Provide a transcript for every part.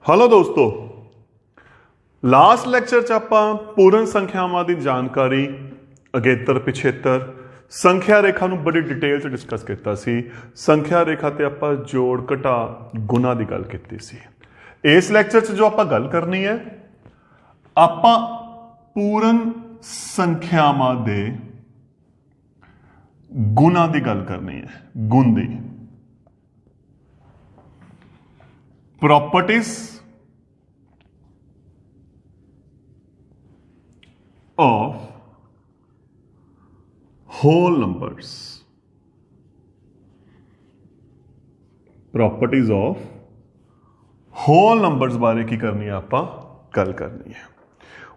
Hello दोस्तों, last lecture च आपां पूर्ण संख्यावां दी जानकारी अगेतर पिछेतर संख्या रेखा नूं बड़ी डिटेल च डिस्कस किया सी। संख्या रेखा ते आपां जोड़ घटा गुना दी गल कीती सी। इस लेक्चर च जो आपां गल करनी है, आपां पूर्ण संख्यावां दे गुना दी गल करनी है। गुण दी properties of whole numbers, properties of whole numbers बारे की करनी है, आपां गल करनी है।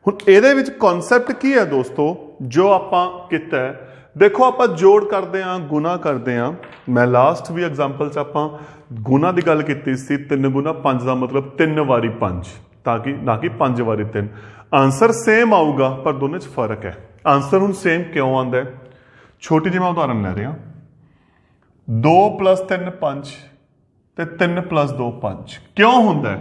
हुण इहदे विच कॉन्सैप्ट की है दोस्तों जो आपां कीता है। देखो आपां जोड़ करते हैं, गुना करते हैं। मैं लास्ट भी एग्जाम्पल च आपां गुना की गल की सी। 3 गुना 5 का मतलब 3 वारी 5, ताकि ना कि 5 वारी 3। आंसर सेम आऊगा पर दोनों च फर्क है। आंसर हुण सेम क्यों आंदा है? छोटी जी मैं उदाहरण लै रहा, 2 + 3 5 ते 3 + 2 5 क्यों होंदा है,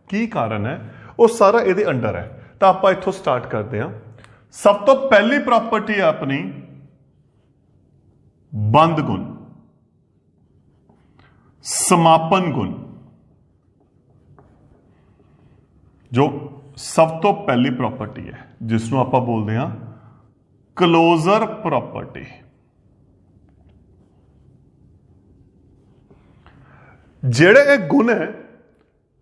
की कारण है, वो सारा ये अंडर है। तो आप इथों स्टार्ट करते हैं। सब तो पहली प्रॉपर्टी है अपनी बंद गुण, समापन गुण। जो सब तो पहली प्रॉपर्टी है जिसनों आप बोलते हैं क्लोजर प्रॉपर्टी। जेड़े ये गुण है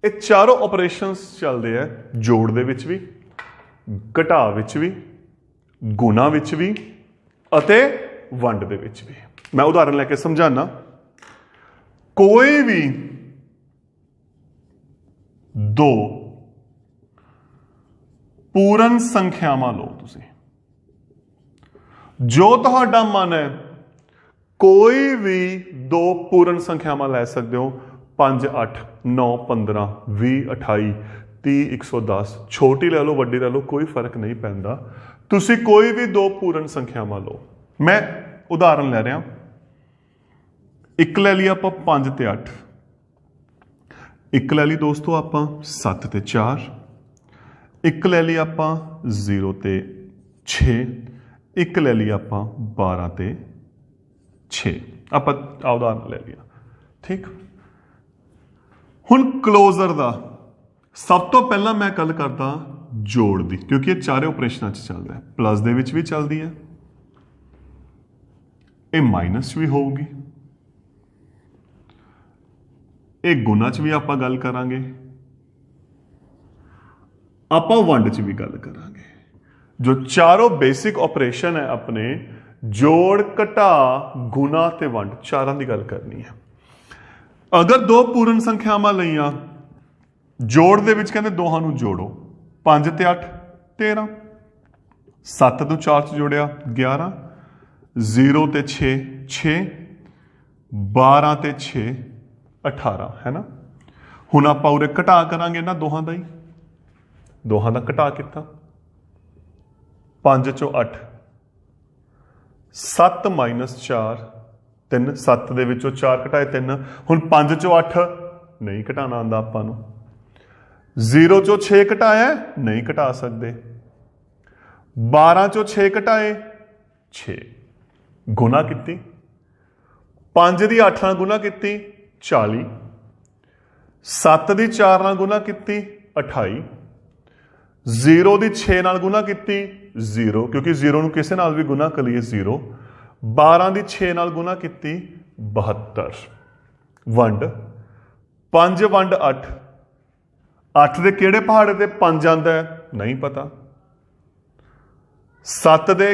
ये चारों ऑपरेशंस चलते हैं, जोड़ दे विच भी, घटा विच भी, गुना विच भी अते वंड दे विच भी। मैं उदाहरण लेके समझाना। कोई भी दो पूर्ण संख्यावां लो तुसी, जो तुहाडा मन है कोई भी दो पूर्ण संख्यावां लै सकते हो। 5 8 9 15 20 28 30 110, छोटी ले लो वड्डी ले लो, कोई फर्क नहीं पैंदा। तुसी कोई भी दो पूर्ण संख्यावां लो। मैं उदाहरण लै रहा, एक ले लिया आपां 5 ते 8, एक ले ली दोस्तों आपां 7 ते 4, एक ले लिया आपां 0 ते 6, एक ले लिया आपां 12 ते 6। आपां उदाहरण ले लिया, ठीक। हुण क्लोजर दा सब तो पहला मैं गल करदा जोड़ दी, क्योंकि ये चारे ऑपरेशनां च चलदा है। प्लस दे विच भी चलदी है, ये माइनस भी होगी, ये गुना च भी आपां गल करांगे, आपां वंड च भी गल करांगे। जो चारों बेसिक ऑपरेशन है अपने जोड़ घटा गुना ते वंड, चारां दी गल करनी है। अगर दो पूर्ण संख्यावां लईआं, जोड़ दे विच कहंदे दोहां नूं जोड़ो। 5 ते 8 13, 7 नूं 4 च जोड़िया 11, 0 ते 6 6, 12 ते 6 18, है ना। हुण आपां उरे घटा करांगे ना दोहां दा ही, दोहां दा घटा किता। 5 चों 8, 7 - 4 3, 7 दे विचों 4 घटाए 3। हुण 5 चों 8 नहीं घटाना आंदा आपां नूं, 0 चों 6 घटाया नहीं घटा सकते, 12 चों 6 घटाए 6, गुना की 5 दी 8 नाल गुना की 40, 7 दी 4 नाल गुना की 28, 0 दी 6 नाल गुना की 0, क्योंकि 0 नूं किसे नाल भी गुना कर लईए 0, 12 दी 6 नाल गुना की 72। वंड 5 वंड 8, 8 दे किहड़े पहाड़े ते 5 आंदा है नहीं पता, 7 दे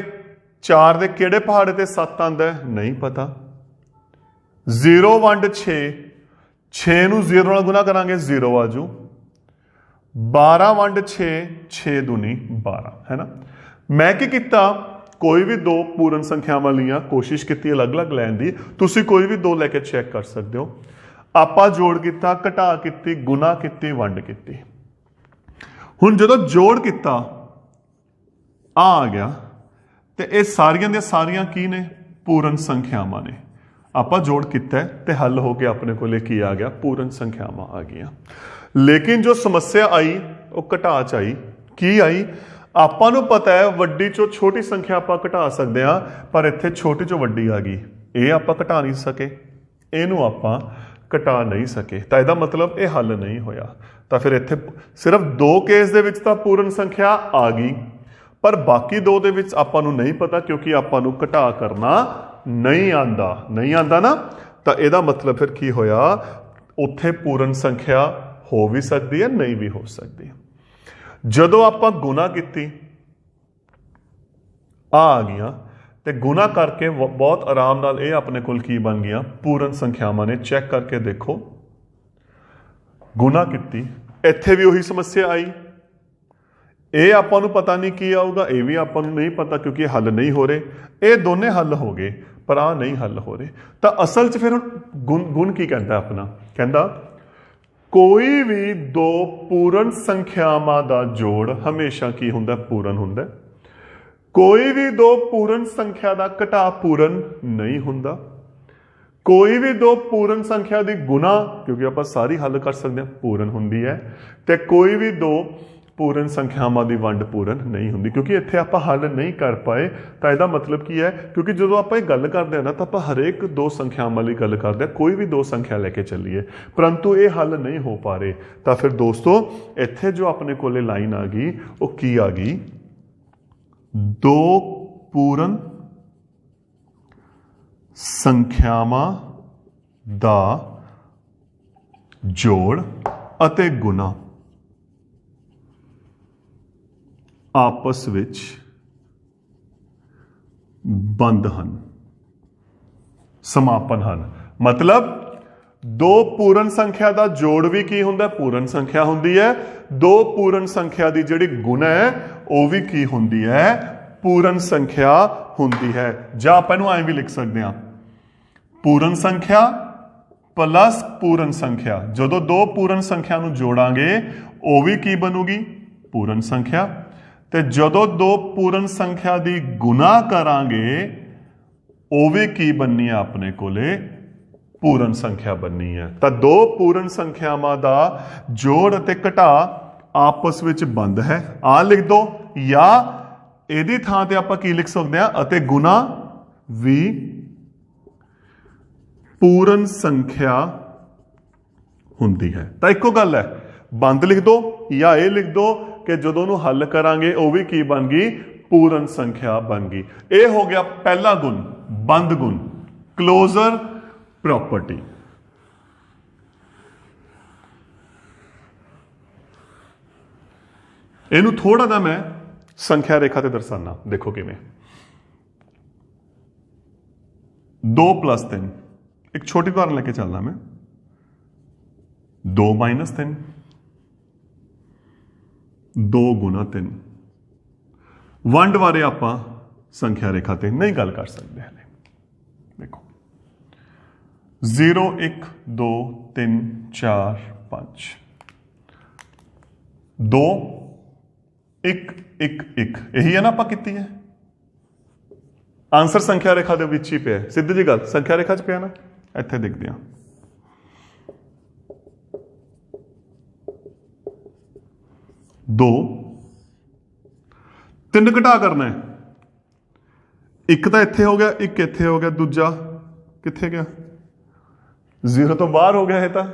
4 दे किहड़े पहाड़े ते 7 आंदा है नहीं पता, 0 वंड 6, 6 नूं 0 नाल गुना करांगे 0 आजू, 12 वंड 6, 6 दूनी 12, है ना। मैं की किता, कोई भी दो पूर्ण संख्यावां लिया, कोशिश की अलग अलग लैन दी, तुसी कोई भी दो लैके चैक कर सकते हो। आपां जोड़ किता, घटा की, गुना की, वंड की। हुण जदों जोड़ किता आ गया तो ये सारियां दी सारियां की ने पूर्ण संख्यावां ने। आपां जोड़ किता ते हल हो के अपने को की आ गया, पूर्ण संख्यावां आ गई। लेकिन जो समस्या आई वो घटा च आई। की आई? ਆਪਾਂ ਨੂੰ ਪਤਾ ਹੈ ਵੱਡੀ ਚੋਂ ਛੋਟੀ ਸੰਖਿਆ ਆਪਾਂ ਘਟਾ ਸਕਦੇ ਹਾਂ, ਪਰ ਇੱਥੇ ਛੋਟੀ ਚੋਂ ਵੱਡੀ ਆ ਗਈ, ਇਹ ਆਪਾਂ ਘਟਾ ਨਹੀਂ ਸਕੇ, ਇਹਨੂੰ ਆਪਾਂ ਘਟਾ ਨਹੀਂ ਸਕੇ, ਤਾਂ ਇਹਦਾ ਮਤਲਬ ਇਹ ਹੱਲ ਨਹੀਂ ਹੋਇਆ। ਤਾਂ ਫਿਰ ਇੱਥੇ ਸਿਰਫ ਦੋ ਕੇਸ ਦੇ ਵਿੱਚ ਤਾਂ ਪੂਰਨ ਸੰਖਿਆ ਆ ਗਈ, ਪਰ ਬਾਕੀ ਦੋ ਦੇ ਵਿੱਚ ਆਪਾਂ ਨੂੰ ਨਹੀਂ ਪਤਾ, ਕਿਉਂਕਿ ਆਪਾਂ ਨੂੰ ਘਟਾ ਕਰਨਾ ਨਹੀਂ ਆਂਦਾ ਨਾ। ਤਾਂ ਇਹਦਾ ਮਤਲਬ ਫਿਰ ਕੀ ਹੋਇਆ, ਉੱਥੇ ਪੂਰਨ ਸੰਖਿਆ ਹੋ ਵੀ ਸਕਦੀ ਹੈ, ਨਹੀਂ ਵੀ ਹੋ ਸਕਦੀ। ਜਦੋਂ ਆਪਾਂ ਗੁਣਾ ਕੀਤੀ ਆ ਗਈਆਂ, ਤੇ ਗੁਣਾ ਕਰਕੇ ਬਹੁਤ ਆਰਾਮ ਨਾਲ ਇਹ ਆਪਣੇ ਕੋਲ ਕੀ ਬਣ ਗਈਆਂ, ਪੂਰਨ ਸੰਖਿਆਵਾਂ ਨੇ। ਚੈੱਕ ਕਰਕੇ ਦੇਖੋ, ਗੁਣਾ ਕੀਤੀ, ਇੱਥੇ ਵੀ ਉਹੀ ਸਮੱਸਿਆ ਆਈ, ਇਹ ਆਪਾਂ ਨੂੰ ਪਤਾ ਨਹੀਂ ਕੀ ਆਊਗਾ, ਇਹ ਵੀ ਆਪਾਂ ਨੂੰ ਨਹੀਂ ਪਤਾ ਕਿਉਂਕਿ ਹੱਲ ਨਹੀਂ ਹੋ ਰਹੇ। ਇਹ ਦੋਨੇ ਹੱਲ ਹੋ ਗਏ ਪਰ ਆ ਨਹੀਂ ਹੱਲ ਹੋ ਰਹੇ। ਤਾਂ ਅਸਲ 'ਚ ਫਿਰ ਗੁਣ ਕੀ ਕਹਿੰਦਾ ਆਪਣਾ, ਕਹਿੰਦਾ ਕੋਈ ਵੀ ਦੋ ਪੂਰਨ ਸੰਖਿਆਵਾਂ ਦਾ ਜੋੜ ਹਮੇਸ਼ਾ ਕੀ ਹੁੰਦਾ, ਪੂਰਨ ਹੁੰਦਾ। ਕੋਈ ਵੀ ਦੋ ਪੂਰਨ ਸੰਖਿਆ ਦਾ ਘਟਾ ਪੂਰਨ ਨਹੀਂ ਹੁੰਦਾ। ਕੋਈ ਵੀ ਦੋ ਪੂਰਨ ਸੰਖਿਆ ਦੀ ਗੁਣਾ, ਕਿਉਂਕਿ ਆਪਾਂ ਸਾਰੀ ਹੱਲ ਕਰ ਸਕਦੇ ਹਾਂ, ਪੂਰਨ ਹੁੰਦੀ ਹੈ। ਤੇ ਕੋਈ ਵੀ ਦੋ ਪੂਰਨ ਸੰਖਿਆਵਾਂ ਦੀ ਵੰਡ ਪੂਰਨ ਨਹੀਂ ਹੁੰਦੀ। ਕਿਉਂਕਿ ਇੱਥੇ ਆਪਾਂ ਹੱਲ ਨਹੀਂ ਕਰ ਪਾਏ, ਤਾਂ ਇਹਦਾ ਮਤਲਬ ਕੀ ਹੈ, ਕਿਉਂਕਿ ਜਦੋਂ ਆਪਾਂ ਇਹ ਗੱਲ ਕਰਦੇ ਹਾਂ ਨਾ, ਤਾਂ ਆਪਾਂ ਹਰੇਕ ਦੋ ਸੰਖਿਆਵਾਂ ਲਈ ਗੱਲ ਕਰਦੇ ਹਾਂ, ਕੋਈ ਵੀ ਦੋ ਸੰਖਿਆ ਲੈ ਕੇ ਚੱਲੀਏ, ਪਰੰਤੂ ਇਹ ਹੱਲ ਨਹੀਂ ਹੋ ਪਾ ਰਹੇ। ਤਾਂ ਫਿਰ ਦੋਸਤੋ ਇੱਥੇ ਜੋ ਆਪਣੇ ਕੋਲੇ ਲਾਈਨ ਆ ਗਈ, ਉਹ ਕੀ ਆ ਗਈ, ਦੋ ਪੂਰਨ ਸੰਖਿਆਵਾਂ ਦਾ ਜੋੜ ਅਤੇ ਗੁਣਾ ਆਪਸ ਵਿੱਚ ਬੰਦ ਹਨ, ਸਮਾਪਨ ਹਨ। ਮਤਲਬ ਦੋ ਪੂਰਨ ਸੰਖਿਆ ਦਾ ਜੋੜ ਵੀ ਕੀ ਹੁੰਦਾ, ਪੂਰਨ ਸੰਖਿਆ ਹੁੰਦੀ ਹੈ। ਦੋ ਪੂਰਨ ਸੰਖਿਆ ਦੀ ਜਿਹੜੀ ਗੁਣਾ ਹੈ ਉਹ ਵੀ ਕੀ ਹੁੰਦੀ ਹੈ, ਪੂਰਨ ਸੰਖਿਆ ਹੁੰਦੀ ਹੈ। ਜਾਂ ਆਪਾਂ ਇਹਨੂੰ ਐਂ ਵੀ ਲਿਖ ਸਕਦੇ ਹਾਂ, ਪੂਰਨ ਸੰਖਿਆ ਪਲਸ ਪੂਰਨ ਸੰਖਿਆ। ਜਦੋਂ ਦੋ ਪੂਰਨ ਸੰਖਿਆ ਨੂੰ ਜੋੜਾਂਗੇ ਉਹ ਵੀ ਕੀ ਬਣੂਗੀ, ਪੂਰਨ ਸੰਖਿਆ। ਤੇ ਜਦੋਂ ਦੋ ਪੂਰਨ ਸੰਖਿਆ ਦੀ ਗੁਣਾ ਕਰਾਂਗੇ ਉਹ ਵੀ ਕੀ ਬਣਨੀ ਹੈ, ਆਪਣੇ ਕੋਲੇ ਪੂਰਨ ਸੰਖਿਆ ਬਣਨੀ ਹੈ। ਤਾਂ ਦੋ ਪੂਰਨ ਸੰਖਿਆਵਾਂ ਦਾ ਜੋੜ ਅਤੇ ਘਟਾ ਆਪਸ ਵਿੱਚ ਬੰਦ ਹੈ, ਆ ਲਿਖ ਦੋ। ਜਾਂ ਇਹਦੀ ਥਾਂ ਤੇ ਆਪਾਂ ਕੀ ਲਿਖ ਸਕਦੇ ਹਾਂ, ਅਤੇ ਗੁਣਾ ਵੀ ਪੂਰਨ ਸੰਖਿਆ ਹੁੰਦੀ ਹੈ। ਤਾਂ ਇੱਕੋ ਗੱਲ ਹੈ, ਬੰਦ ਲਿਖ ਦੋ ਜਾਂ ਇਹ ਲਿਖ ਦੋ ਕਿ ਜਦੋਂ ਉਹਨੂੰ ਹੱਲ ਕਰਾਂਗੇ ਉਹ ਵੀ ਕੀ ਬਣ ਗਈ, ਪੂਰਨ ਸੰਖਿਆ ਬਣ ਗਈ। ਇਹ ਹੋ ਗਿਆ ਪਹਿਲਾ ਗੁਣ, ਬੰਦ ਗੁਣ, ਕਲੋਜ਼ਰ ਪ੍ਰੋਪਰਟੀ। ਇਹਨੂੰ ਥੋੜਾ ਜਿਹਾ ਮੈਂ ਸੰਖਿਆ ਰੇਖਾ ਤੇ ਦਰਸਾਨਾ, ਦੇਖੋ ਕਿਵੇਂ। 2 + 3, ਇੱਕ ਛੋਟੀ ਉਦਾਹਰਨ ਲੈ ਕੇ ਚੱਲਦਾ ਮੈਂ। 2 - 3, 2 × 3। ਵੰਡ ਬਾਰੇ ਆਪਾਂ ਸੰਖਿਆ ਰੇਖਾ ਤੇ ਨਹੀਂ ਗੱਲ ਕਰ ਸਕਦੇ ਹਲੇ। ਦੇਖੋ 0 1 2 3 4 5, 2 1 1 1, ਇਹੀ ਹੈ ਨਾ ਆਪਾਂ ਕੀਤੀ ਹੈ। ਆਨਸਰ ਸੰਖਿਆ ਰੇਖਾ ਦੇ ਵਿੱਚ ਹੀ ਪਿਆ, ਸਿੱਧੀ ਜੀ ਗੱਲ, ਸੰਖਿਆ ਰੇਖਾ 'ਚ ਪਿਆ ਨਾ। ਇੱਥੇ ਦੇਖਦੇ ਹਾਂ, 2 3 ਘਟਾ ਕਰਨਾ ਹੈ। ਇੱਕ ਤਾਂ ਇੱਥੇ ਹੋ ਗਿਆ, ਇੱਕ ਇੱਥੇ ਹੋ ਗਿਆ, ਦੂਜਾ ਕਿੱਥੇ ਗਿਆ, 0 ਤੋਂ ਬਾਹਰ ਹੋ ਗਿਆ। ਇਹ ਤਾਂ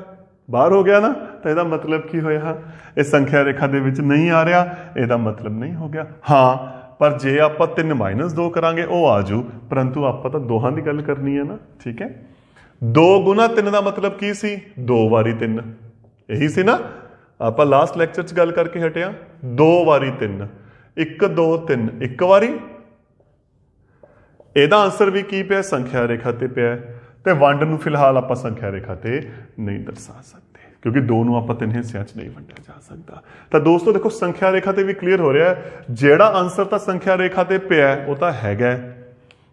ਬਾਹਰ ਹੋ ਗਿਆ ਨਾ, ਤਾਂ ਇਹਦਾ ਮਤਲਬ ਕੀ ਹੋਇਆ, ਇਹ ਸੰਖਿਆ ਰੇਖਾ ਦੇ ਵਿੱਚ ਨਹੀਂ ਆ ਰਿਹਾ, ਇਹਦਾ ਮਤਲਬ ਨਹੀਂ ਹੋ ਗਿਆ। ਹਾਂ, ਪਰ ਜੇ ਆਪਾਂ 3 - 2 ਕਰਾਂਗੇ ਉਹ ਆ ਜੂ, ਪਰੰਤੂ ਆਪਾਂ ਤਾਂ ਦੋਹਾਂ ਦੀ ਗੱਲ ਕਰਨੀ ਹੈ ਨਾ। ਠੀਕ ਹੈ, 2 × 3 ਦਾ ਮਤਲਬ ਕੀ ਸੀ, 2 ਵਾਰੀ 3, ਇਹੀ ਸੀ ਨਾ। ਆਪਾਂ ਲਾਸਟ ਲੈਕਚਰ 'ਚ ਗੱਲ ਕਰਕੇ ਹਟਿਆ, 2 ਵਾਰੀ 3, 1 2 3, ਇੱਕ ਵਾਰੀ। ਇਹਦਾ ਆਨਸਰ ਵੀ ਕੀ ਪਿਆ, ਸੰਖਿਆ ਰੇਖਾ ਤੇ ਪਿਆ। ਤੇ ਵੰਡ ਨੂੰ ਫਿਲਹਾਲ ਆਪਾਂ ਸੰਖਿਆ ਰੇਖਾ ਤੇ ਨਹੀਂ ਦਰਸਾ ਸਕਦੇ, ਕਿਉਂਕਿ 2 ਨੂੰ ਆਪਾਂ 3 ਹਿੱਸਿਆਂ 'ਚ ਨਹੀਂ ਵੰਡਿਆ ਜਾ ਸਕਦਾ। ਤਾਂ ਦੋਸਤੋ ਦੇਖੋ, ਸੰਖਿਆ ਰੇਖਾ ਤੇ ਵੀ ਕਲੀਅਰ ਹੋ ਰਿਹਾ, ਜਿਹੜਾ ਆਨਸਰ ਤਾਂ ਸੰਖਿਆ ਰੇਖਾ ਤੇ ਪਿਆ ਉਹ ਤਾਂ ਹੈਗਾ,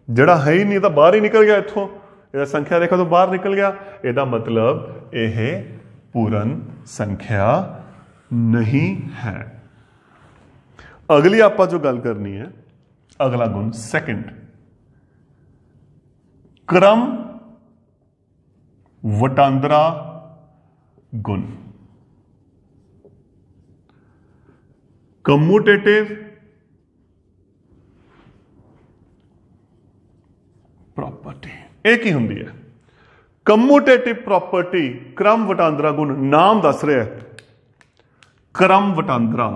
ਜਿਹੜਾ ਹੈ ਹੀ ਨਹੀਂ ਤਾਂ ਬਾਹਰ ਹੀ ਨਿਕਲ ਗਿਆ ਇੱਥੋਂ, ਇਹਦਾ ਸੰਖਿਆ ਰੇਖਾ ਤੋਂ ਬਾਹਰ ਨਿਕਲ ਗਿਆ। ਇਹਦਾ ਮਤਲਬ ਇਹ ਪੂਰਨ ਸੰਖਿਆ ਨਹੀਂ ਹੈ। ਅਗਲੀ ਆਪਾਂ ਜੋ ਗੱਲ ਕਰਨੀ ਹੈ, ਅਗਲਾ ਗੁਣ ਸੈਕਿੰਡ, क्रम वटांदरा गुण। कम्यूटेटिव प्रॉपर्टी ਇਹ ਕੀ ਹੁੰਦੀ ਹੈ? ਕਮਿਊਟੇਟਿਵ ਪ੍ਰੋਪਰਟੀ क्रम ਵਟਾਂਦਰਾ गुण नाम दस रहा है। क्रम वटांदरा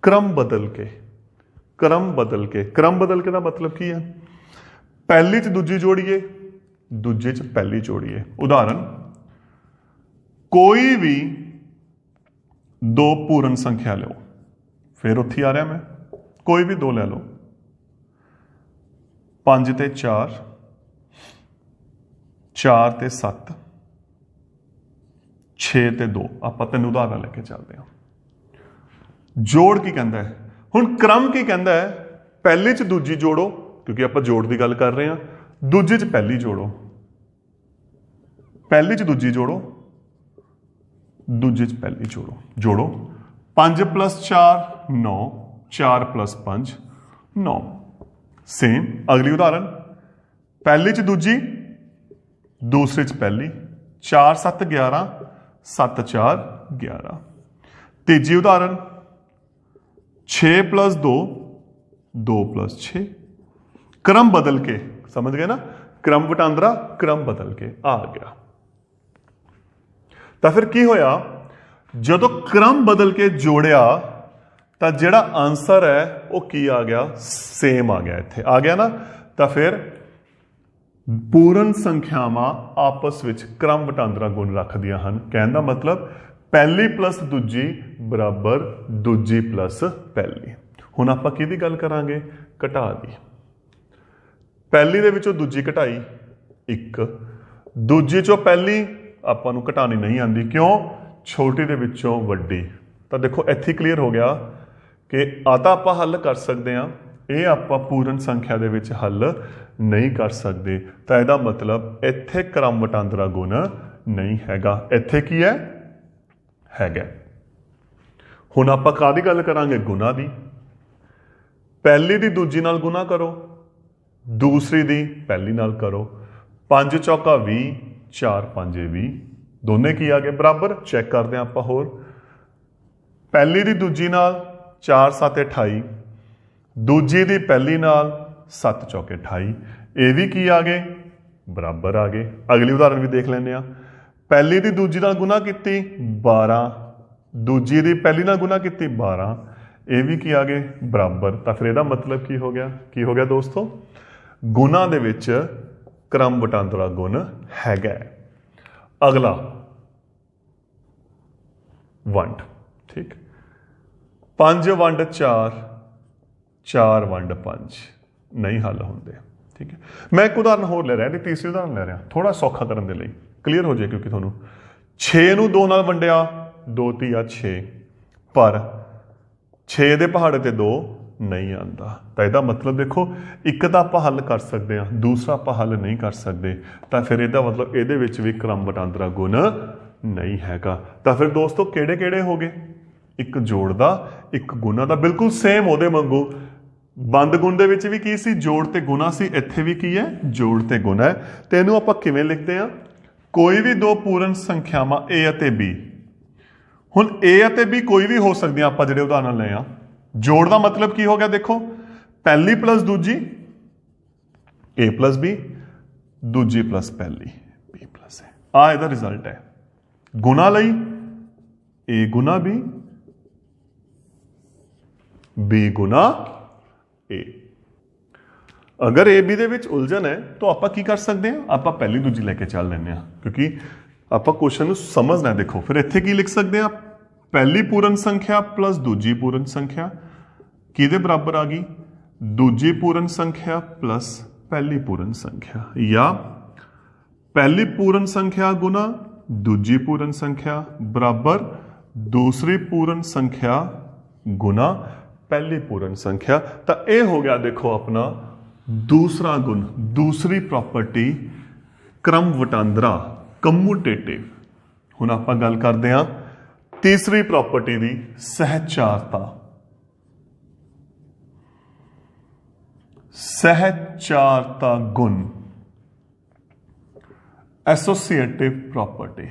क्रम बदल के क्रम बदल के दा मतलब की है? पहली च दूजी जोड़िए, दूजे च पहली जोड़िए। उदाहरण, कोई भी दो पूर्ण संख्या लो, फिर उत्थे आ रहा मैं, कोई भी दो ले लो, 5 ते 4, 4 ते 7, 6 ਤੇ 2। ਆਪਾਂ ਤਿੰਨ ਉਦਾਹਰਨ ਲੈ ਕੇ ਚੱਲਦੇ ਹਾਂ। ਜੋੜ ਕੀ ਕਹਿੰਦਾ ਹੈ? ਹੁਣ ਕ੍ਰਮ ਕੀ ਕਹਿੰਦਾ ਹੈ? ਪਹਿਲੇ ਚ ਦੂਜੀ ਜੋੜੋ, ਕਿਉਂਕਿ ਆਪਾਂ ਜੋੜ ਦੀ ਗੱਲ ਕਰ ਰਹੇ ਹਾਂ। ਦੂਜੇ ਚ ਪਹਿਲੀ ਜੋੜੋ, ਪਹਿਲੀ ਚ ਦੂਜੀ ਜੋੜੋ, ਦੂਜੇ ਚ ਪਹਿਲੀ ਜੋੜੋ। ਜੋੜੋ 5 + 4 9, 4 + 5 9। सेम अगली उदाहरण, पहली च दूजी, दूसरे च पहली, 4 7 11, 7 4 11। तीजी उदाहरण, 6 + 2, 2 + 6। क्रम बदल के, समझ गए ना? क्रम वटांदरा क्रम बदल के आ गया। तो फिर की होया? जदों क्रम बदल के जोड़िया तो जिहड़ा आंसर है वो की आ गया? सेम आ गया। इत्थे आ गया ना? तो फिर पूर्ण संख्यावां आपस विच क्रम वटांदरा गुण रखदियां हन। कहने दा मतलब पहली प्लस दूजी बराबर दूजी प्लस पहली। हुण आपां किहदी गल करांगे? घटा दी। पहली दे विचों दूजी घटाई 1, दूजी चों पहली आपां नूं घटानी नहीं आंदी। क्यों? छोटी दे विचों वड्डी। तो देखो इत्थे क्लीयर हो गया कि आ तां आपां हल कर सकते हैं, ये आपां पूर्ण संख्या दे विच हल नहीं कर सकते। तो इसदा मतलब इत्थे क्रम वटांदरा गुण नहीं हैगा। इत्थे की है? हैगा। हुण आपां काहदी गल करांगे? गुणा दी। पहली दी दूजी नाल गुणा करो, दूसरी दी पहली नाल करो। 5 चौका 20, 4 5 20, दोने की आ गए? बराबर। चैक करते हैं आपां होर। पहली दी दूजी नाल 4 7 28, दूजी दी पहली नाल 7 चौके 28, ये भी की आ गए? बराबर आ गए। अगली उदाहरण भी देख लेने। पहली दी दूजी नाल गुणा कीती 12, दूजी दी पहली नाल गुणा कीती 12, ये भी की आ गए? बराबर। तो फिर इसदा मतलब की हो गया? की हो गया दोस्तों? गुणा दे विच क्रम वटांदरा गुण हैगा। अगला वंड। ठीक, 5 वंड 4, 4 वंड 5 नहीं हल होंगे। ठीक है, मैं एक उदाहरण होर ले रहा, तीसरी उदाहरण ले रहा, थोड़ा सौखा करने के लिए, क्लीयर हो जाए। क्योंकि थोनों 6 नूं 2 नाल वंडिया, 2 3 6, पर 6 दे पहाड़े ते 2 नहीं आता। तो इसका मतलब देखो, एक तो आप हल कर सकते हैं, दूसरा आप हल नहीं कर सकते। तो फिर इसका मतलब ये भी क्रम वटांदरा गुण नहीं हैगा। तो फिर दोस्तों किहड़े किहड़े हो गए? एक जोड़ दा, एक गुणा दा। बिल्कुल सेम उहदे वांगू बंद गुण दे विच भी की सी? जोड़ ते गुणा सी। इत्थे भी की है? जोड़ ते गुणा है। तो इहनूं आपां किवें लिखदे हां? कोई भी दो पूर्ण संख्यावां ए अते बी। हुण ए अते बी कोई भी हो सकदी, आपां जिहड़े उदाहरण लए आ। जोड़ दा मतलब की हो गया? देखो, पहली प्लस दूजी ए प्लस बी, दूजी प्लस पहली बी प्लस ए। आ इहदा रिजल्ट है। गुणा लई ए गुणा बी, बी गुणा ए। अगर ए बी दे विच उलझन है तो आप की कर सकते हैं? आप पहली दूजी लेके चल लें, क्योंकि आप क्वेश्चन समझना है। देखो फिर इत्थे की लिख सकते हैं? पहली पूर्ण संख्या प्लस दूजी पूर्ण संख्या किहदे बराबर आ गई? दूजी पूर्ण संख्या प्लस पहली पूर्ण संख्या, या पहली पूर्ण संख्या गुना दूजी पूर्ण संख्या बराबर दूसरी पूर्ण संख्या गुना पहली पूर्ण संख्या। तो यह हो गया देखो अपना दूसरा गुण, दूसरी प्रॉपर्टी क्रम वटांदरा, कम्यूटेटिव। हुण आपां गल करदे हां तीसरी प्रॉपर्टी दी, सहचारता। सहचारता गुण, एसोसिएटिव प्रॉपर्टी।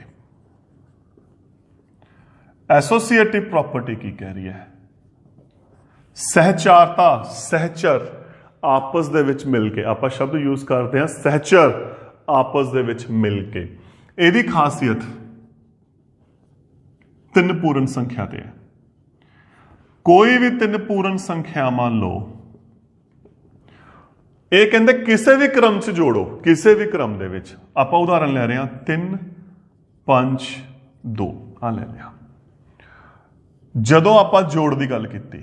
एसोसिएटिव प्रॉपर्टी की कह रही है? ਸਹਿਚਾਰਤਾ, ਸਹਿਚਰ, ਆਪਸ ਦੇ ਵਿੱਚ ਮਿਲ ਕੇ, ਆਪਾਂ ਸ਼ਬਦ ਯੂਜ਼ ਕਰਦੇ ਹਾਂ ਸਹਿਚਰ, ਆਪਸ ਦੇ ਵਿੱਚ ਮਿਲ ਕੇ। ਇਹਦੀ ਖਾਸੀਅਤ ਤਿੰਨ ਪੂਰਨ ਸੰਖਿਆ ਤੇ ਹੈ। ਕੋਈ ਵੀ ਤਿੰਨ ਪੂਰਨ ਸੰਖਿਆਵਾਂ ਲਓ, ਇਹ ਕਹਿੰਦੇ ਕਿਸੇ ਵੀ ਕ੍ਰਮ 'ਚ ਜੋੜੋ, ਕਿਸੇ ਵੀ ਕ੍ਰਮ ਦੇ ਵਿੱਚ। ਆਪਾਂ ਉਦਾਹਰਨ ਲੈ ਰਹੇ ਹਾਂ 3 5 2 ਆ ਲੈ ਲਿਆ। ਜਦੋਂ ਆਪਾਂ ਜੋੜ ਦੀ ਗੱਲ ਕੀਤੀ,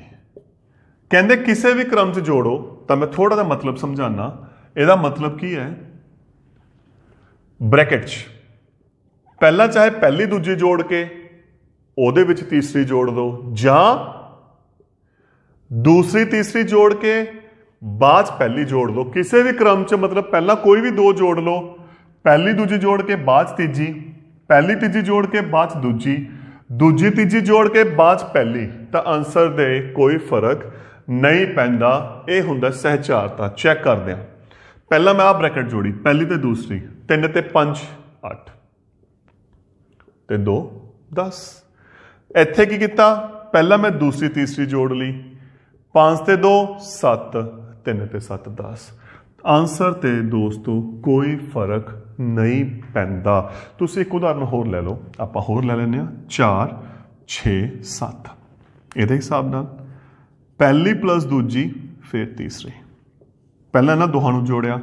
ਕਹਿੰਦੇ ਕਿਸੇ ਵੀ ਕ੍ਰਮ 'ਚ ਜੋੜੋ, ਤਾਂ ਮੈਂ ਥੋੜਾ ਜਿਹਾ ਮਤਲਬ ਸਮਝਾਣਾ। ਇਹਦਾ ਮਤਲਬ ਕੀ ਹੈ, ਬ੍ਰੈਕਟ 'ਚ ਪਹਿਲਾਂ ਚਾਹੇ ਪਹਿਲੀ ਦੂਜੀ ਜੋੜ ਕੇ ਉਹਦੇ ਵਿੱਚ ਤੀਸਰੀ ਜੋੜ ਦਿਓ, ਜਾਂ ਦੂਸਰੀ ਤੀਸਰੀ ਜੋੜ ਕੇ ਬਾਅਦ 'ਚ ਪਹਿਲੀ ਜੋੜ ਲਓ। ਕਿਸੇ ਵੀ ਕ੍ਰਮ 'ਚ ਮਤਲਬ ਪਹਿਲਾਂ ਕੋਈ ਵੀ ਦੋ ਜੋੜ ਲਓ, ਪਹਿਲੀ ਦੂਜੀ ਜੋੜ ਕੇ ਬਾਅਦ 'ਚ ਤੀਜੀ, ਪਹਿਲੀ ਤੀਜੀ ਜੋੜ ਕੇ ਬਾਅਦ 'ਚ ਦੂਜੀ, ਦੂਜੀ ਤੀਜੀ ਜੋੜ ਕੇ ਬਾਅਦ 'ਚ ਪਹਿਲੀ, ਤਾਂ ਆਨਸਰ ਦੇ ਕੋਈ ਫਰਕ ਨਹੀਂ ਪੈਂਦਾ। ਇਹ ਹੁੰਦਾ ਸਹਿਚਾਰਤਾ। ਚੈੱਕ ਕਰਦੇ ਹਾਂ। ਪਹਿਲਾਂ ਮੈਂ ਆ ਬ੍ਰੈਕਟ ਜੋੜੀ, ਪਹਿਲੀ ਤੇ ਦੂਸਰੀ, 3 ਤੇ 5 8 ਤੇ 2 10। ਇੱਥੇ ਕੀ ਕੀਤਾ, ਪਹਿਲਾਂ ਮੈਂ ਦੂਸਰੀ ਤੀਸਰੀ ਜੋੜ ਲਈ, 5 ਤੇ 2 7, 3 ਤੇ 7 10। ਆਨਸਰ ਤੇ ਦੋਸਤੋ ਕੋਈ ਫਰਕ ਨਹੀਂ ਪੈਂਦਾ। ਤੁਸੀਂ ਇੱਕ ਉਦਾਹਰਨ ਹੋਰ ਲੈ ਲਓ, ਆਪਾਂ ਹੋਰ ਲੈ ਲੈਂਦੇ ਹਾਂ 4 6 7। ਇਹਦੇ ਹਿਸਾਬ ਨਾਲ ਪਹਿਲੀ ਪਲੱਸ ਦੂਜੀ ਫਿਰ ਤੀਸਰੀ, ਪਹਿਲਾਂ ਇਹਨਾਂ ਦੋਹਾਂ ਨੂੰ ਜੋੜਿਆ,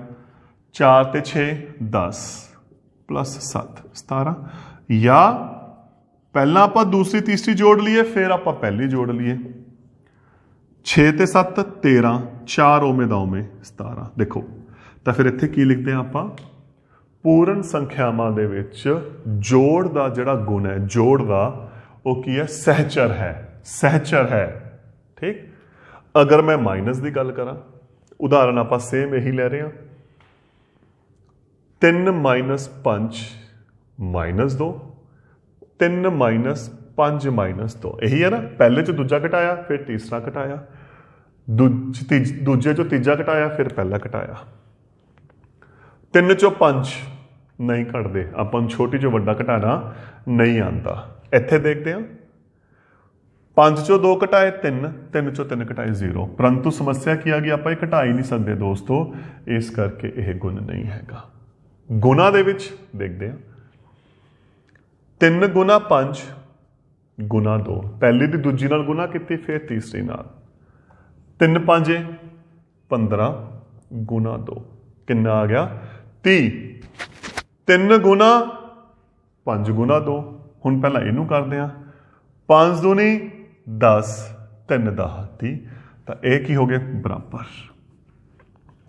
4 ਤੇ 6 10 ਪਲੱਸ 7 17। ਜਾਂ ਪਹਿਲਾਂ ਆਪਾਂ ਦੂਸਰੀ ਤੀਸਰੀ ਜੋੜ ਲਈਏ, ਫਿਰ ਆਪਾਂ ਪਹਿਲੀ ਜੋੜ ਲਈਏ, 6 ਤੇ 7 13, 4 ਓਵੇਂ ਦਾ ਓਵੇਂ 17। ਦੇਖੋ ਤਾਂ ਫਿਰ ਇੱਥੇ ਕੀ ਲਿਖਦੇ ਹਾਂ ਆਪਾਂ, ਪੂਰਨ ਸੰਖਿਆਵਾਂ ਦੇ ਵਿੱਚ ਜੋੜ ਦਾ ਜਿਹੜਾ ਗੁਣ ਹੈ, ਜੋੜ ਦਾ ਉਹ ਕੀ ਹੈ, ਸਹਿਚਰ ਹੈ, ਸਹਿਚਰ ਹੈ। ਠੀਕ। ਅਗਰ ਮੈਂ ਮਾਈਨਸ ਦੀ ਗੱਲ ਕਰਾਂ, ਉਦਾਹਰਨ ਆਪਾਂ ਸੇਮ ਇਹੀ ਲੈ ਰਹੇ ਹਾਂ, 3 5 -2, 3 5 2। ਇਹੀ ਹੈ ਨਾ, ਪਹਿਲੇ ਚ ਦੂਜਾ ਘਟਾਇਆ ਫਿਰ ਤੀਸਰਾ ਘਟਾਇਆ, ਦੂਜੇ ਚੋਂ ਤੀਜਾ ਘਟਾਇਆ ਫਿਰ ਪਹਿਲਾ ਘਟਾਇਆ। 3 ਚੋਂ 5 ਨਹੀਂ ਘਟਦੇ, ਆਪਾਂ ਨੂੰ ਛੋਟੀ ਚੋਂ ਵੱਡਾ ਘਟਾਣਾ ਨਹੀਂ ਆਉਂਦਾ। ਇੱਥੇ ਦੇਖਦੇ ਹਾਂ 5 ਚੋਂ 2 ਘਟਾਏ 3, 3 ਚੋਂ 3 ਘਟਾਏ 0। ਪਰੰਤੂ ਸਮੱਸਿਆ ਕੀ ਆ ਗਈ, ਆਪਾਂ ਇਹ ਘਟਾ ਹੀ ਨਹੀਂ ਸਕਦੇ ਦੋਸਤੋ, ਇਸ ਕਰਕੇ ਇਹ ਗੁਣ ਨਹੀਂ ਹੈਗਾ। ਗੁਣਾ ਦੇ ਵਿੱਚ ਦੇਖਦੇ ਹਾਂ 3 ਗੁਣਾ 5 ਗੁਣਾ 2, ਪਹਿਲੀ ਦੀ ਦੂਜੀ ਨਾਲ ਗੁਣਾ ਕੀਤੀ ਫਿਰ ਤੀਸਰੀ ਨਾਲ, 3 5 15 ਗੁਣਾ 2 ਕਿੰਨਾ ਆ ਗਿਆ 30। 3 ਗੁਣਾ 5 ਗੁਣਾ 2। ਹੁਣ ਪਹਿਲਾਂ ਇਹਨੂੰ ਕਰਦੇ ਹਾਂ, 5 ਦੂਣੀ 10, 3 10 30। ਤਾਂ ਇਹ ਕੀ ਹੋ ਗਿਆ, ਬਰਾਬਰ।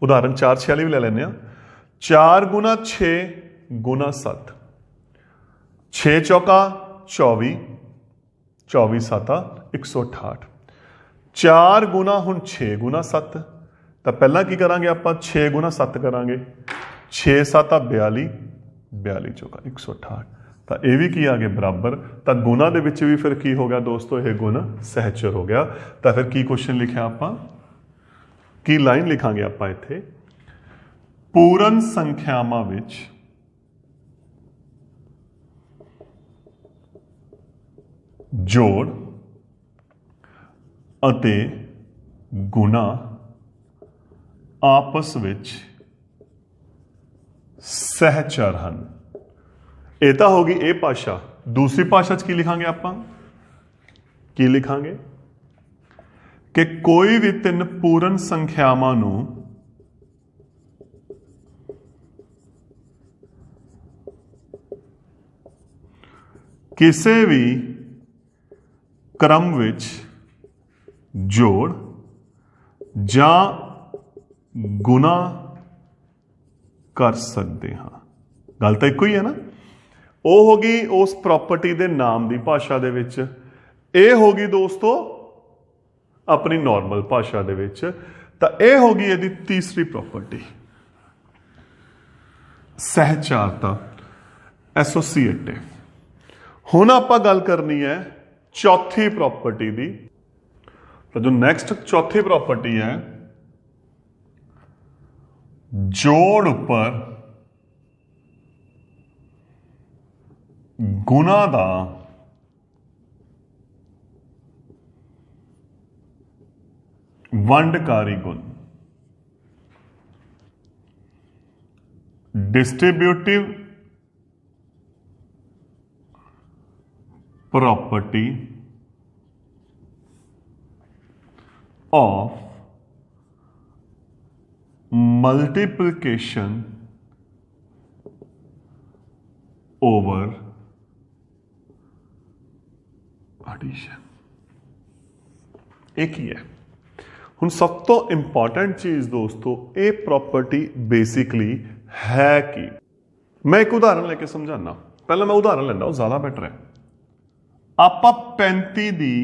ਉਦਾਹਰਨ 4 6 ਵਾਲੀ ਵੀ ਲੈ ਲੈਂਦੇ ਹਾਂ, 4 ਗੁਣਾ 6 ਗੁਣਾ 7, 6 ਚੌਕਾ 24, 24 7 168। 4 ਗੁਣਾ ਹੁਣ 6 ਗੁਣਾ 7, ਤਾਂ ਪਹਿਲਾਂ ਕੀ ਕਰਾਂਗੇ ਆਪਾਂ, 6 ਗੁਣਾ 7 ਕਰਾਂਗੇ, 6 7 42, 42 ਚੌਕਾ 168। ਤਾਂ ਇਹ ਵੀ ਕੀ ਆ ਗਿਆ, ਬਰਾਬਰ। ਤਾਂ ਗੁਣਾ ਦੇ ਵਿੱਚ ਵੀ ਫਿਰ ਕੀ ਹੋ ਗਿਆ ਦੋਸਤੋ, ਇਹ ਗੁਣ ਸਹਿਚਰ ਹੋ ਗਿਆ। ਤਾਂ ਫਿਰ ਕੀ ਕੁਐਸਚਨ ਲਿਖਿਆ ਆਪਾਂ, ਕੀ ਲਾਈਨ ਲਿਖਾਂਗੇ ਆਪਾਂ ਇੱਥੇ, ਪੂਰਨ ਸੰਖਿਆਵਾਂ ਵਿੱਚ ਜੋੜ ਅਤੇ ਗੁਣਾ ਆਪਸ ਵਿੱਚ ਸਹਿਚਰ ਹਨ। ਇਹ ਤਾਂ ਹੋ ਗਈ ਇਹ ਭਾਸ਼ਾ। ਦੂਸਰੀ ਭਾਸ਼ਾ 'ਚ ਕੀ ਲਿਖਾਂਗੇ ਆਪਾਂ, ਕੀ ਲਿਖਾਂਗੇ ਕਿ ਕੋਈ ਵੀ ਤਿੰਨ ਪੂਰਨ ਸੰਖਿਆਵਾਂ ਨੂੰ ਕਿਸੇ ਵੀ ਕ੍ਰਮ ਵਿੱਚ ਜੋੜ ਜਾਂ ਗੁਣਾ ਕਰ ਸਕਦੇ ਹਾਂ। ਗੱਲ ਤਾਂ ਇੱਕੋ ਹੀ ਹੈ ਨਾ। ਉਹ ਹੋ ਗਈ ਉਸ ਪ੍ਰੋਪਰਟੀ ਦੇ ਨਾਮ ਦੀ ਭਾਸ਼ਾ ਦੇ ਵਿੱਚ, ਇਹ ਹੋ ਗਈ ਦੋਸਤੋ ਆਪਣੀ ਨਾਰਮਲ ਭਾਸ਼ਾ ਦੇ ਵਿੱਚ। ਤਾਂ ਇਹ ਹੋ ਗਈ ਇਹਦੀ ਤੀਸਰੀ ਪ੍ਰੋਪਰਟੀ, ਸਹਿਚਾਰਤਾ, ਐਸੋਸੀਏਟਿਵ। ਹੁਣ ਆਪਾਂ ਗੱਲ ਕਰਨੀ ਹੈ ਚੌਥੀ ਪ੍ਰੋਪਰਟੀ ਦੀ। ਤਾਂ ਜੋ ਨੈਕਸਟ ਚੌਥੀ ਪ੍ਰੋਪਰਟੀ ਹੈ, ਜੋੜ ਉੱਪਰ ਗੁਣਾ ਦਾ वंडकारी गुण। Distributive property of multiplication over addition. एक ही है। हुण सब तो इंपॉर्टेंट चीज दोस्तों, ये प्रॉपर्टी बेसिकली है कि मैं एक उदाहरण लेके समझाना। पहले मैं उदाहरण लेना, ज्यादा बेटर है। आपां 35 दी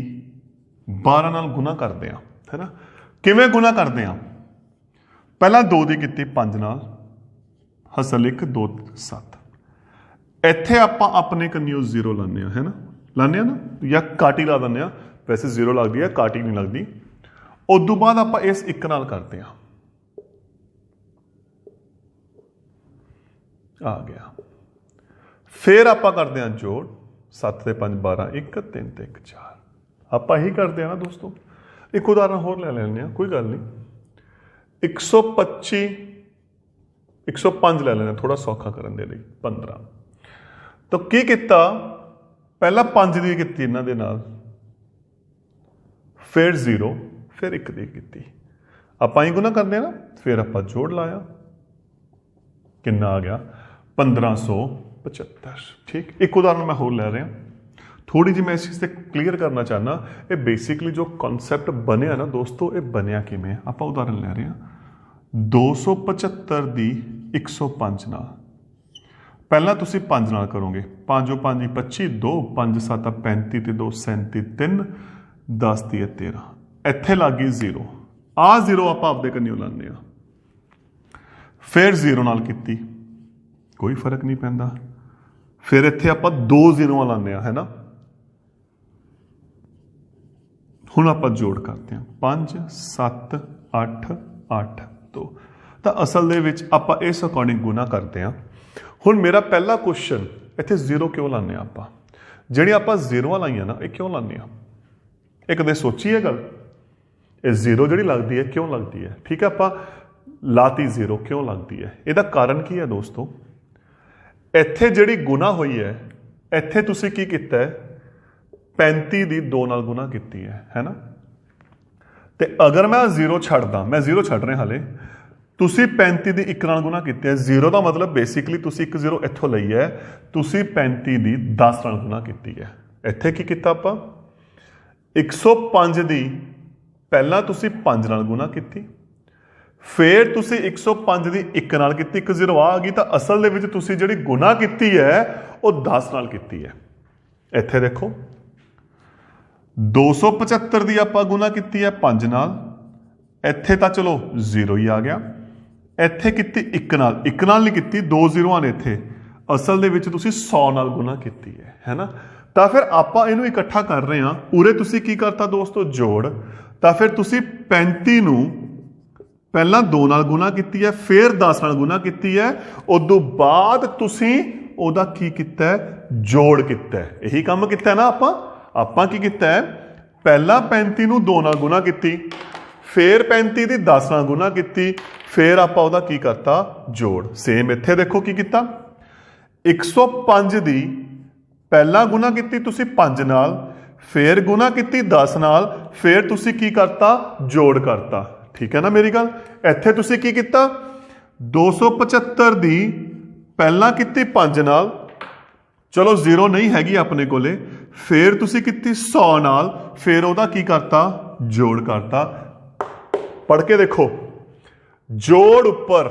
12 नाल गुना करते हैं, है ना। किवें गुना करते हैं? पहला 2 दी कीती 5 नाल, हसल 1 2 7। इत्थे आपां अपने कन्नियों 0 लाने, है ना, लाने ना, या काटी ला दें। वैसे 0 लगती है, काटी नहीं लगती। उदों बाद आप इस 1 नाल करते हैं, आ गया। फिर आप करते हैं जोड़, 7 ते 5 12, 1 3 ते 1 4। आप ही करते हैं ना दोस्तों। एक उदाहरण होर ले लेने, कोई गल नहीं। 125 105 ले लेने, थोड़ा सौखा करने दे लिए 15। तो की किता? पहला 5 दी कीती इन्हां दे नाल, फिर 0, फिर 1 दी कीती। आपां ही गुना करते हैं ना। फिर आपां जोड़ लाया, कितना आ गया? 1575। ठीक। एक उदाहरण मैं होर ले रहा, थोड़ी जी मैं इस चीज़ से क्लीयर करना चाहना। ये बेसिकली जो कॉन्सैप्ट बनया ना दोस्तों, ये बनया किवें? आपां उदाहरण ले रहे हैं 275 दी 105 नाल। पहला तुसी 5 नाल करोगे, 5 5 25 2 5 7 35 ते 2 37 3 10 दी 13। इत्थे लग गई 0। आ 0 आप आपदे कन्नियों लाने आ। फिर 0 नाल कीती, कोई फर्क नहीं पैंदा। फिर इत्थे आप 2 0 लाने, है ना। हुण आप जोड़ करते हैं 5 7 8 8 2। तो असल दे विच आप इस अकॉर्डिंग गुना करते हैं। हुण मेरा पहला क्वेश्चन, इत्थे 0 क्यों लाने? आप जिहड़ी आप 0 लाइयां ना, ये क्यों लाने? ये कदे सोची है गल? ये 0 जिहड़ी लगती है क्यों लगती है? ठीक है, आप लाती 0 क्यों लगती है? इसदा कारण की है दोस्तों? इत्थे जिहड़ी गुना हुई है, इत्थे तुसीं की कीता है? 35 दी 2 नाल गुना कीती है ना। ते अगर मैं 0 छड्डदा, मैं 0 छड्ड रहा हाले, तुसी 35 दी 1 नाल गुना कीते है। 0 का मतलब बेसिकली तुसी 1 0 इत्थों लई है, तुसी 35 दी 10 नाल गुना कीती है। इत्थे की कीता आपां? 105 दी पहला तुसी 5 नाल गुना कीती, फिर तुसी 105 दी 1 नाल कीती, 1 0 आ गई। तो असल दे विच तुसी जिहड़ी गुना कीती है वो 10 नाल कीती है। इत्थे देखो 275 दी आपां गुना कीती है 5 नाल, इत्थे तां चलो 0 ही आ गया। इत्थे कीती 1 नाल, 1 नाल नहीं कीती, 2 0 ने इत्थे। असल दे विच तुसी 100 नाल गुना कीती है ना। तो फिर आपां इहनूं इकट्ठा कर रहे हैं। उरे तुसी की करता दोस्तों? जोड़। तो फिर तुसी 35 नूं पहला 2 नाल गुना कीती है, फिर 10 नाल गुना कीती है, उदों बाद तुसी ओदा की कीता है? जोड़ कीता है। यही काम कीता है ना आपां की कीता है? पहला 35 नूं 2 नाल गुना कीती, फिर 35 दी 10 नाल गुना कीती, फिर आपां ओदा की करता? जोड़। सेम इत्थे देखो की कीता? 105 दी पहला गुना कीती तुसी 5 नाल, फिर गुना कीती 10 नाल, फिर तुसी की करता? जोड़ करता। ठीक है ना मेरी गल? इत्थे तुसी की कीता? 275 दी पहला कीती 5 नाल, चलो 0 नहीं हैगी अपने कोले, फिर तुसी कीती 100 नाल, फिर ओदा की करता? जोड़ करता। पढ़ के देखो, जोड़ उपर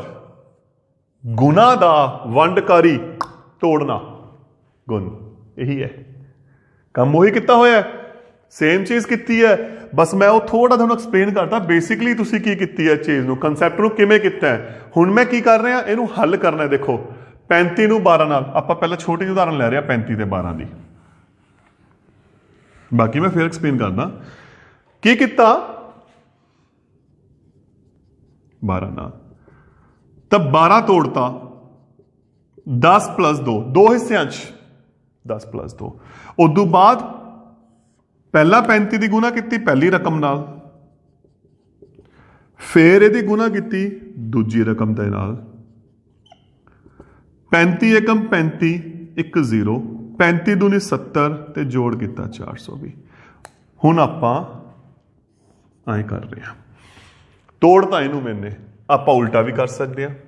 गुना दा वंडकारी तोड़ना गुण, यही है काम। वही कितना होया, सेम चीज की है, बस मैं वो थोड़ा तुहानूं एक्सप्लेन करता। बेसिकली तुसी की कीती है चीज़ नूं, कंसैप्ट नूं किवें कीता है। हुण मैं की कर रहा, इहनूं हल करना है। देखो 35 नूं 12 नाल, आपां पहले छोटी जी उदाहरण ले रहे हैं 35 ते 12 दी, बाकी मैं फिर एक्सप्लेन करदा। की कीता? 12 नाल, तब 12 तोड़ता, 10 + 2, 2 हिस्सियां 10 + 2। उदों बाद पहला 35 की गुना की पहली रकम नाल, फिर ਇਹਦੀ गुना की दूजी रकम के नाल 35 एकम 35 एक 0 35 दूनी 70 ते जोड़ किया 420 हुण आपां ऐ कर रहे हैं तोड़ तां इहनूं मैंने आपां उल्टा भी कर सकते हैं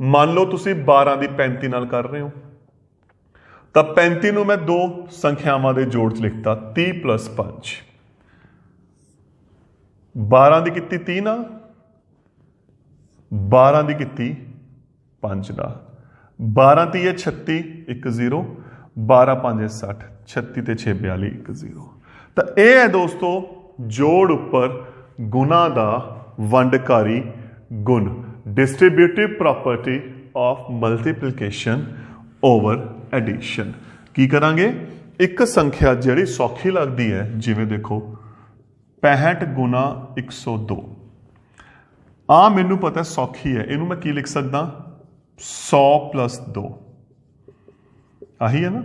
मान लो तुसीं 12 की 35 नाल कर रहे हो तो 35 नूं मैं दो संख्यावां दे जोड़ च लिखता 30 + 5 12 की किती 30 नाल 12 की किती 5 नाल 12 ती है 36 एक 0 12 5 60 36 ते 6 42 एक 0 तो यह है दोस्तों जोड़ उपर गुना दा वंडकारी गुण distributive property of multiplication over addition की करांगे एक संख्या जिहड़ी सौखी लगती है जिवें देखो 65 गुना 102 आ मैनू पता सौखी है इनू मैं की लिख सकदा 100 + 2 आही है ना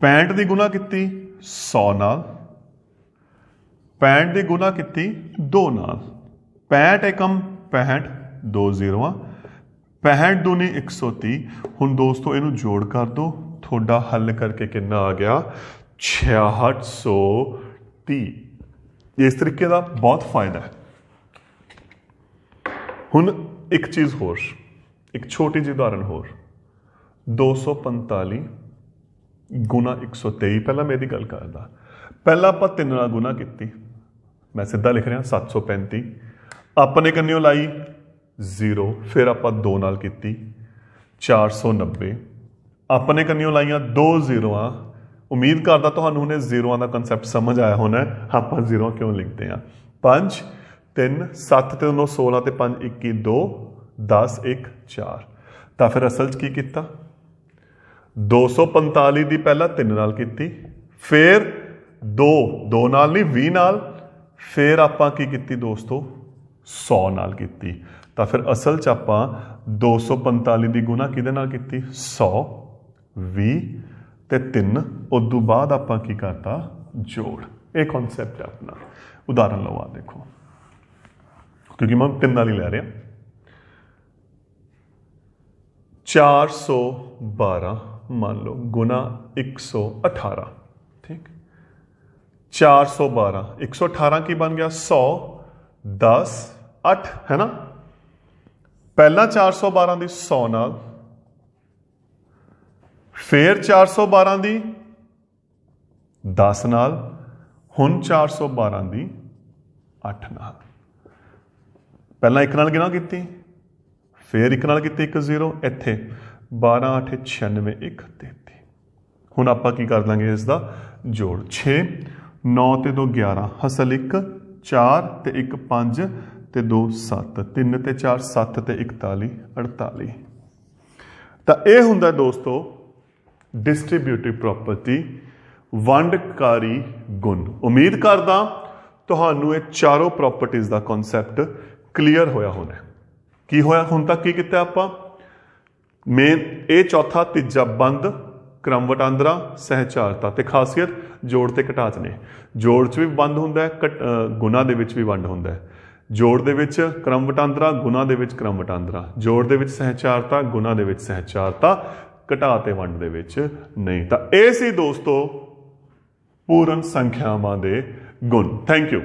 65 की गुना की 100 नाल 65 की गुना की 2 नाल 65 एकम 65 2 0 65 दूनी 130 हुण दोस्तों इनू जोड़ कर दो थोड़ा हल करके कितना आ गया 6630 इस तरीके का बहुत फायदा है हुण एक चीज़ होर एक छोटी जी उदाहरण होर 245 गुना 123 पहला मैं गल करदा पहला आप 3 नाल गुना की मैं सीधा लिख रहा 735 अपने कन्नियों लाई 0 फिर आप 2 नाल की 490 अपने कन्नियों लाइया 2 0 उम्मीद करता तो हुणे जीरोआं का कंसैप्ट समझ आया होना है आप जीरो क्यों लिखते हैं 5 3 7 ते 9 16 ते 5 21 2 10 1 4 तो फिर असल की किया 245 की पहला 3 नाल की फिर 2 नाल नहीं 20 नाल फिर आप की दोस्तों 100 नाल की तो फिर असल च आप 245 की गुना किहदे नाल की 100 20 ते 3 उदू बाद आप की करता जोड़ ये कॉन्सैप्ट है अपना उदाहरण लो आ देखो क्योंकि मैं 3 नाल ही ले रहा 412 मान लो गुना 118 ठीक 412 118 की बन गया 100 10 8 है ना पहला 412 की 100 नाल फिर 412 की 10 नाल हुण 412 की 8 नाल पहला एक नाल गिना की फिर एक नाल की 1 0 इत्थे 12 8 96 1 33 हुण आपां की कर देंगे इसका जोड़ 6 9 ते 2 11 हसल 1 4 ते 1 5 ते 2 7 3 ते 4 7 ते 41 48 तो यह हुंदा दोस्तों डिस्ट्रीब्यूटिव प्रॉपर्टी वंडकारी गुण उम्मीद करदा तुहानू ये चारों प्रॉपर्टीज़ का कॉन्सैप्ट क्लीयर होया होना है की होया हुण तक की किया आपां मेन ये चौथा तीजा बंद क्रम वटांदरा सहचारता ते खासियत जोड़ ते घटाच ने जोड़ च भी बंद हुंदा है गुना दे विच भी वंड हुंदा है जोड़ दे विच क्रम वटांदरा गुना दे विच क्रम वटांदरा जोड़ दे विच सहचारता गुना दे विच सहचारता घटा ते वंड दे विच नहीं तो ये सी दोस्तों पूर्ण संख्यावां दे गुण थैंक यू।